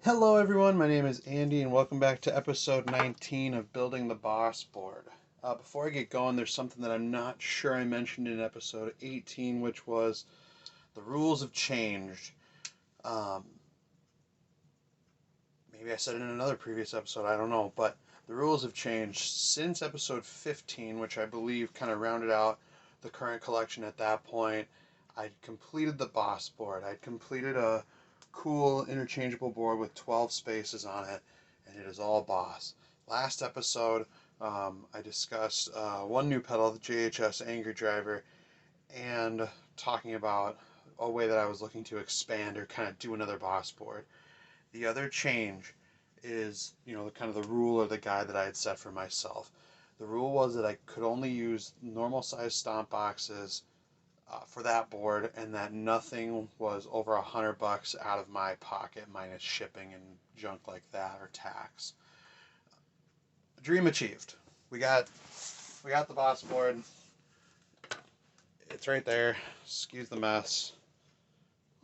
Hello everyone, my name is Andy and welcome back to episode 19 of Building the Boss Board. Before I get going, there's something that I'm not sure I mentioned in episode 18, which was the rules have changed. Maybe I said it in another previous episode, I don't know, but the rules have changed since episode 15, which I believe kind of rounded out the current collection at that point. I'd completed the Boss Board. I'd completed a cool interchangeable board with 12 spaces on it, and it is all Boss. Last episode, I discussed one new pedal, the JHS Angry Driver, and talking about a way that I was looking to expand or kind of do another Boss board. The other change is, kind of the rule or the guide that I had set for myself. The rule was that I could only use normal size stomp boxes for that board, and that nothing was over $100 out of my pocket minus shipping and junk like that or tax. Dream achieved. We got the Boss board. It's right there. Excuse the mess.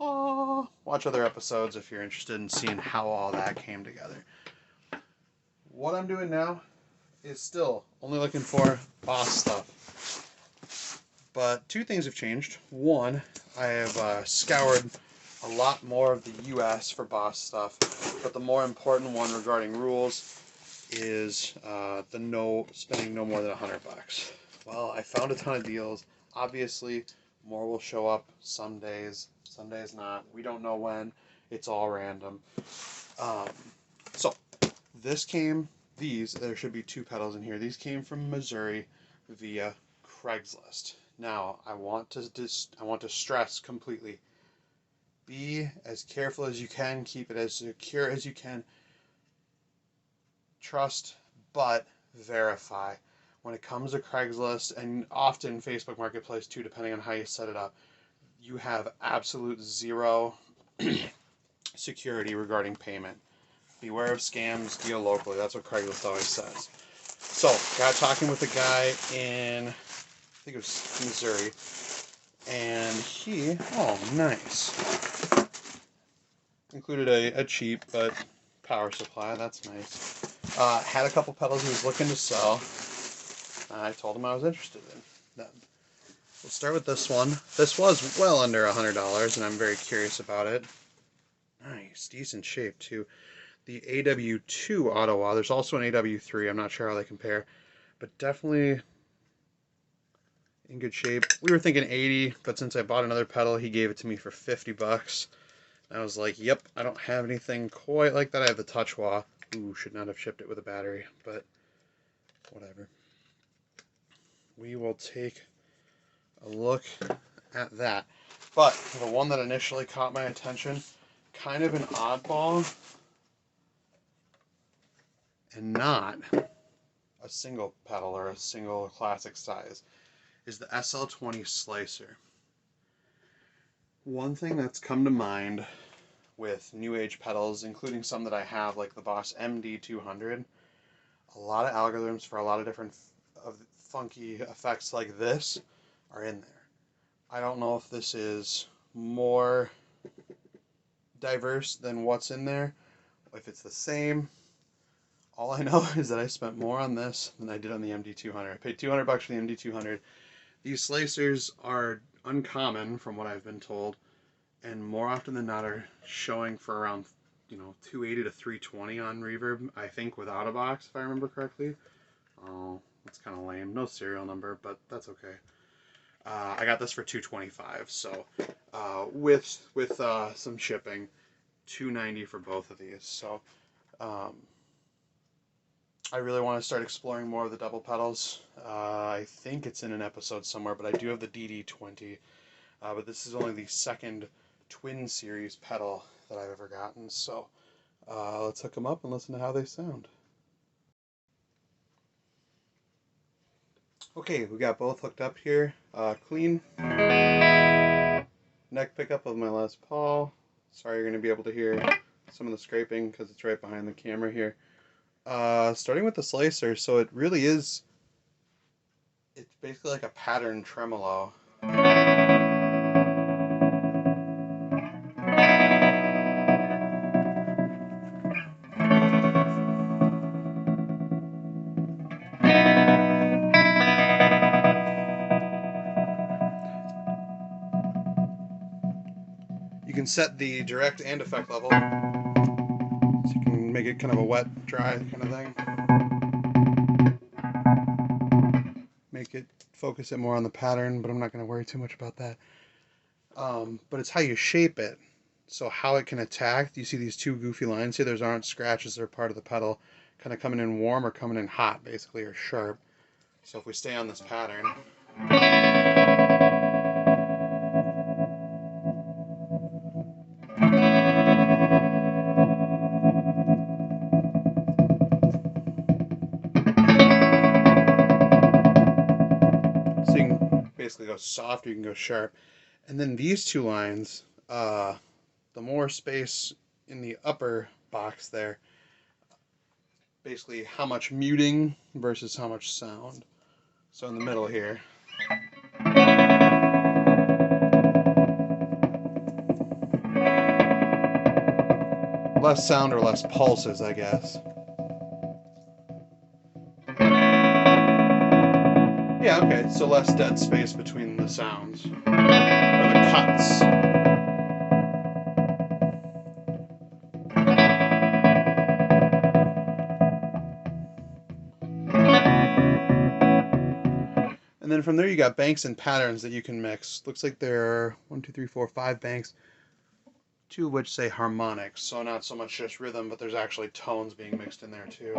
Oh, watch other episodes if you're interested in seeing how all that came together. What I'm doing now is still only looking for Boss stuff. But two things have changed. One, I have scoured a lot more of the US for Boss stuff, but the more important one regarding rules is the no spending no more than $100. Well, I found a ton of deals. Obviously, more will show up some days not. We don't know when. It's all random. So there should be two pedals in here. These came from Missouri via Craigslist. Now, I want to stress completely, be as careful as you can, keep it as secure as you can. Trust, but verify. When it comes to Craigslist, and often Facebook Marketplace too, depending on how you set it up, you have absolute zero security regarding payment. Beware of scams, deal locally. That's what Craigslist always says. So, got talking with a guy in, I think it was Missouri, and he, nice, included a cheap but power supply. That's nice. Had a couple pedals he was looking to sell. I told him I was interested in them. We'll start with this one. This was well under $100, and I'm very curious about it. Nice, decent shape too. The AW2 Oddball. There's also an AW3. I'm not sure how they compare, but definitely in good shape. We were thinking 80, but since I bought another pedal, he gave it to me for $50. I was like, yep, I don't have anything quite like that. I have the touch wah. Ooh, should not have shipped it with a battery, but whatever. We will take a look at that. But the one that initially caught my attention, kind of an oddball, and not a single pedal or a single classic size, is the SL20 Slicer. One thing that's come to mind with new age pedals, including some that I have, like the Boss MD200, a lot of algorithms for a lot of different funky effects like this are in there. I don't know if this is more diverse than what's in there, if it's the same. All I know is that I spent more on this than I did on the MD200. I paid $200 for the MD200. These slicers are uncommon from what I've been told, and more often than not are showing for around 280 to 320 on Reverb, I think, without a box, if I remember correctly. Oh, that's kind of lame. No serial number, but that's okay. I got this for $225, so with some shipping, $290 for both of these. So I really want to start exploring more of the double pedals. I think it's in an episode somewhere, but I do have the DD20. But this is only the second twin series pedal that I've ever gotten. So let's hook them up and listen to how they sound. Okay, we got both hooked up here. Clean. Neck pickup of my Les Paul. Sorry you're going to be able to hear some of the scraping because it's right behind the camera here. Starting with the slicer, so it really is, it's basically like a pattern tremolo. set the direct and effect level. So you can make it kind of a wet, dry kind of thing. Make it, focus it more on the pattern, but I'm not going to worry too much about that. But it's how you shape it. So how it can attack. Do you see these two goofy lines here? Those aren't scratches, they're part of the pedal. Kind of coming in warm or coming in hot, basically, or sharp. So if we stay on this pattern, so you can basically go soft or you can go sharp. And then these two lines, the more space in the upper box there, basically how much muting versus how much sound. So in the middle here, less sound or less pulses, I guess. Yeah, okay, so less dead space between the sounds, or the cuts. And then from there you got banks and patterns that you can mix. Looks like there are 1, 2, 3, 4, 5 banks, 2 of which say harmonics, so not so much just rhythm, but there's actually tones being mixed in there too.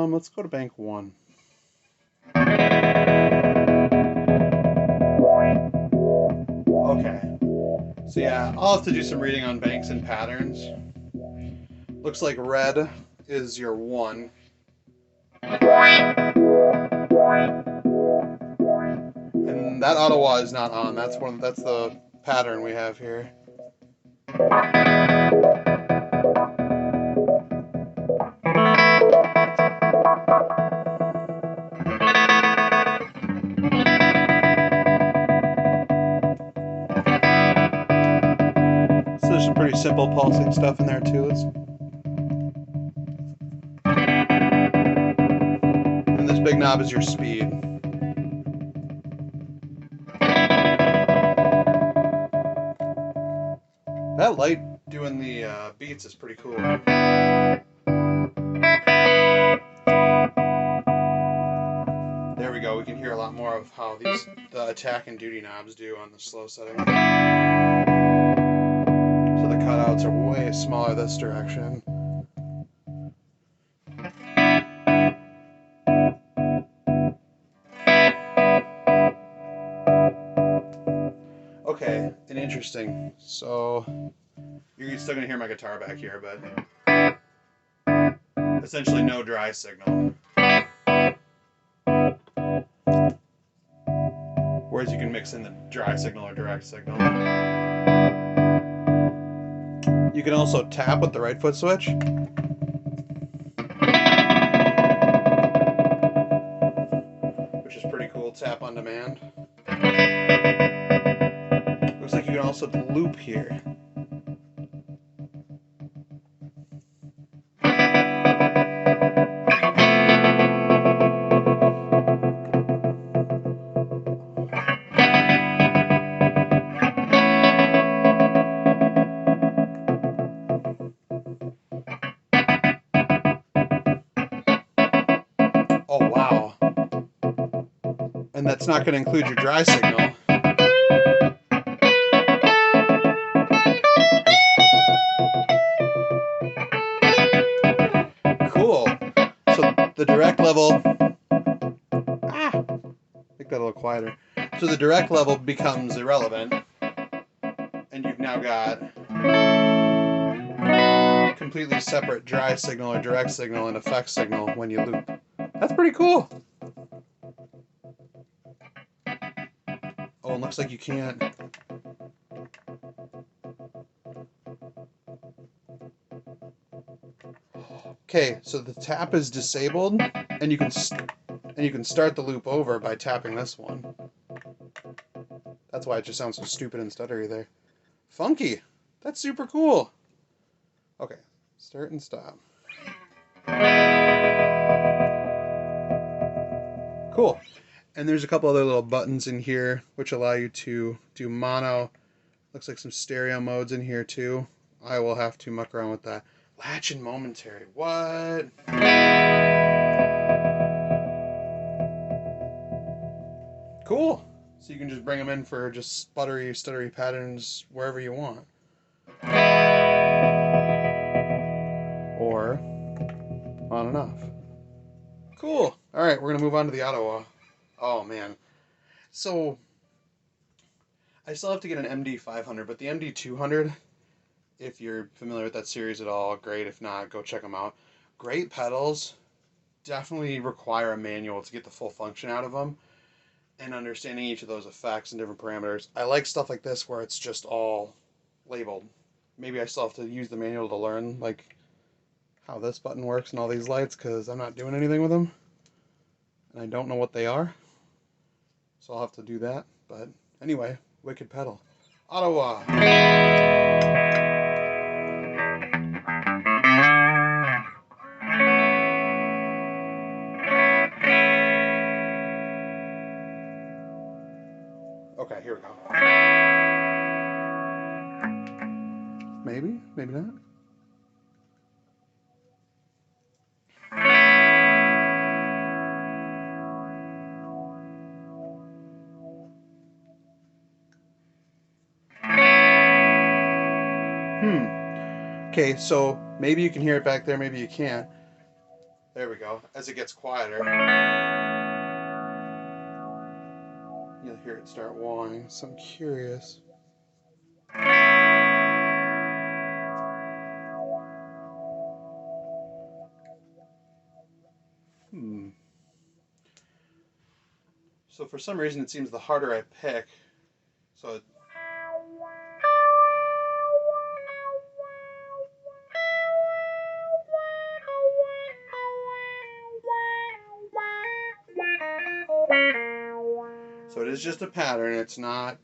Let's go to bank 1. Okay. So yeah, I'll have to do some reading on banks and patterns. Looks like red is your 1. And that Ottawa is not on. That's the pattern we have here. So there's some pretty simple pulsing stuff in there too. And this big knob is your speed. That light doing the beats is pretty cool. There we go. We can hear a lot more of how the attack and duty knobs do on the slow setting. So the cutouts are way smaller this direction. Okay, and interesting. So you're still gonna hear my guitar back here, but essentially no dry signal. Whereas you can mix in the dry signal or direct signal. You can also tap with the right foot switch. Which is pretty cool, tap on demand. Looks like you can also loop here. Oh wow. And that's not going to include your dry signal. Cool. So the direct level, make that a little quieter. So the direct level becomes irrelevant, and you've now got completely separate dry signal or direct signal and effect signal when you loop. That's pretty cool. Oh, it looks like you can't. Okay, so the tap is disabled, and you can start the loop over by tapping this one. That's why it just sounds so stupid and stuttery there. Funky. That's super cool. Okay, start and stop. Cool. And there's a couple other little buttons in here which allow you to do mono. Looks like some stereo modes in here too. I will have to muck around with that. Latch and momentary. What? Cool. So you can just bring them in for just stuttery patterns wherever you want. Or on and off. Cool. Alright, we're going to move on to the Ottawa. Oh, man. So, I still have to get an MD500, but the MD200, if you're familiar with that series at all, great. If not, go check them out. Great pedals. Definitely require a manual to get the full function out of them. And understanding each of those effects and different parameters. I like stuff like this where it's just all labeled. Maybe I still have to use the manual to learn like how this button works and all these lights, because I'm not doing anything with them. And I don't know what they are. So I'll have to do that. But anyway, wicked pedal. Ottawa. Okay, here we go. Maybe, maybe not. Okay, so maybe you can hear it back there, maybe you can't. There we go. As it gets quieter, you'll hear it start wahing, so I'm curious. So for some reason it seems the harder I pick, so it is just a pattern. It's not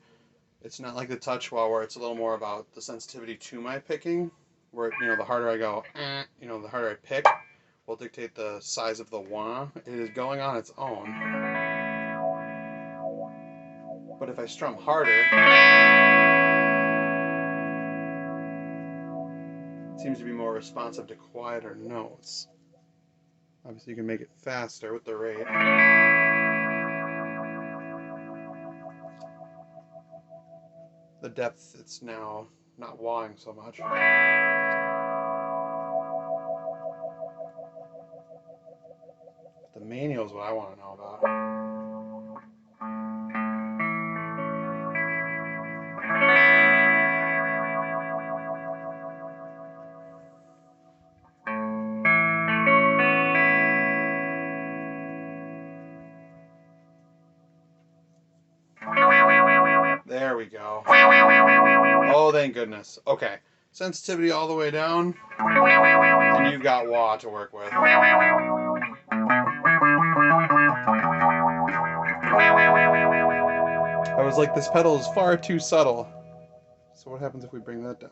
like the touch wah where it's a little more about the sensitivity to my picking, where the harder I go, the harder I pick will dictate the size of the wah. It is going on its own. But if I strum harder, it seems to be more responsive to quieter notes. Obviously you can make it faster with the rate. The depth, it's now not wahing so much. The manual is what I want to know about. There we go. Oh, thank goodness. Okay. Sensitivity all the way down, and you've got wah to work with. I was like, this pedal is far too subtle. So what happens if we bring that down?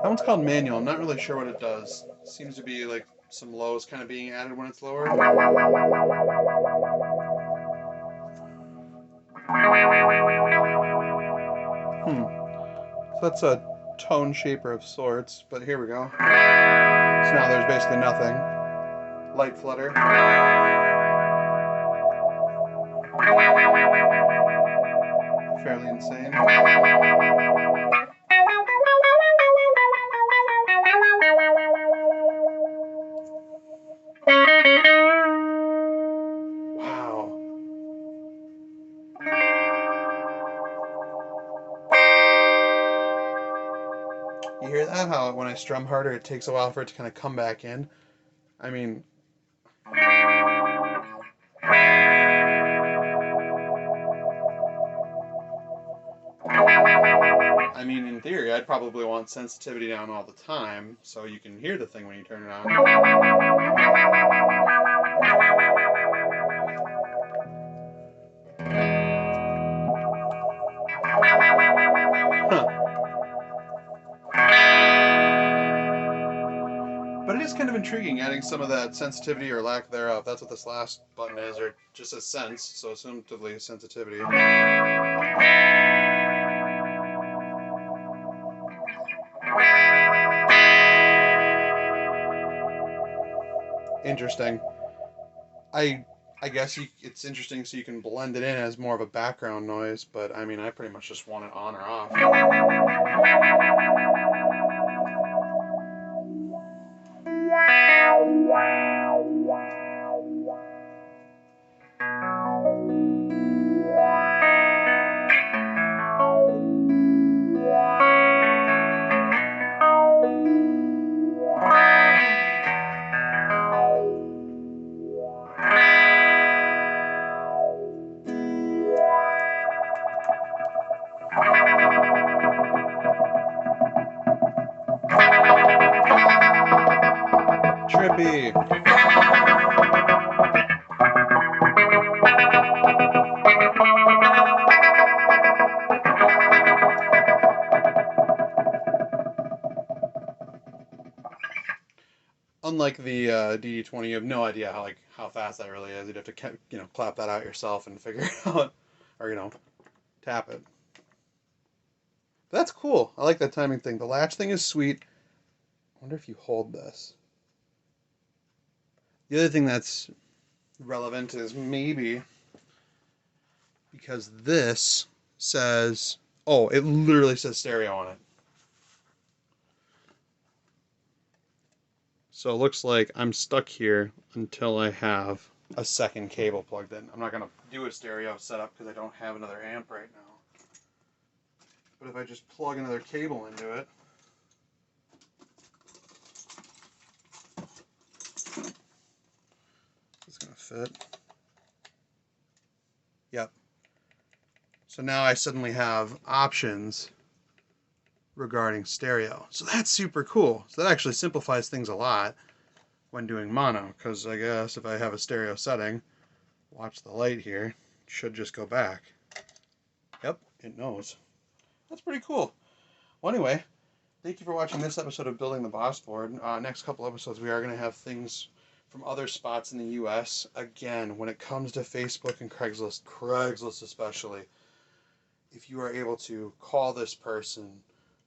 That one's called manual. I'm not really sure what it does. Seems to be like some lows kind of being added when it's lower. So that's a tone shaper of sorts, but here we go. So now there's basically nothing. Light flutter. Fairly insane. Wow. You hear that? How when I strum harder, it takes a while for it to kind of come back in. I mean, I mean, in theory, I'd probably want sensitivity down all the time so you can hear the thing when you turn it on. Huh. But it is kind of intriguing adding some of that sensitivity or lack thereof. That's what this last button is, or just a sense, so assumptively sensitivity. Interesting. I I guess it's interesting so you can blend it in as more of a background noise, but I mean, I pretty much just want it on or off. Trippy. Unlike the DD20, you have no idea how fast that really is. You'd have to clap that out yourself and figure it out, or tap it. But that's cool. I like that timing thing. The latch thing is sweet. I wonder if you hold this. The other thing that's relevant is maybe because this says, oh, it literally says stereo on it. So it looks like I'm stuck here until I have a second cable plugged in. I'm not going to do a stereo setup because I don't have another amp right now. But if I just plug another cable into it, it's going to fit. Yep. So now I suddenly have options regarding stereo. So that's super cool. So that actually simplifies things a lot when doing mono, because I guess if I have a stereo setting, watch the light here, it should just go back. Yep, it knows. That's pretty cool. Well, anyway, thank you for watching this episode of Building the Boss Board. Next couple episodes, we are going to have things from other spots in the U.S. Again, when it comes to Facebook and Craigslist especially, if you are able to call this person,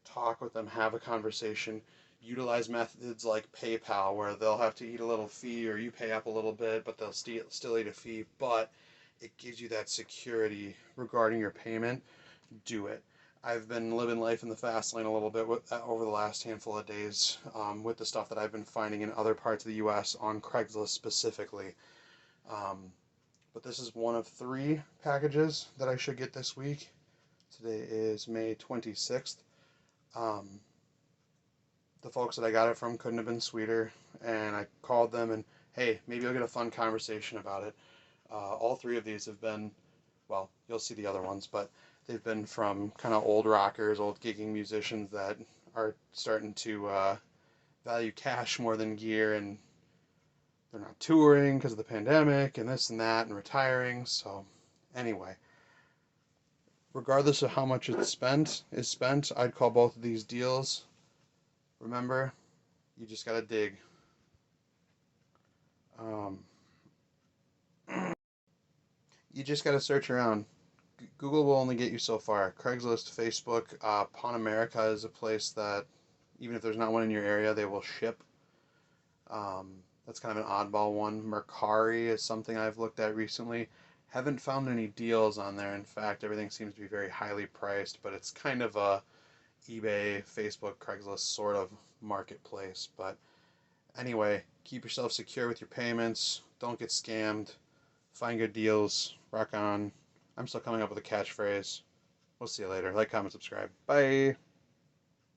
talk with them, have a conversation, utilize methods like PayPal where they'll have to eat a little fee or you pay up a little bit, but they'll still eat a fee, but it gives you that security regarding your payment, do it. I've been living life in the fast lane a little bit over the last handful of days with the stuff that I've been finding in other parts of the U.S. on Craigslist specifically. But this is one of 3 packages that I should get this week. Today is May 26th. The folks that I got it from couldn't have been sweeter, and I called them and, hey, maybe I'll get a fun conversation about it. All 3 of these have been, well, you'll see the other ones, but they've been from kind of old rockers, old gigging musicians that are starting to value cash more than gear, and they're not touring because of the pandemic and this and that and retiring. So anyway, regardless of how much is spent, I'd call both of these deals. Remember, you just gotta dig. You just gotta search around. Google will only get you so far. Craigslist, Facebook, Pawn America is a place that, even if there's not one in your area, they will ship. That's kind of an oddball one. Mercari is something I've looked at recently. Haven't found any deals on there. In fact, everything seems to be very highly priced, but it's kind of a eBay, Facebook, Craigslist sort of marketplace. But anyway, keep yourself secure with your payments. Don't get scammed. Find good deals. Rock on. I'm still coming up with a catchphrase. We'll see you later. Like, comment, subscribe. Bye.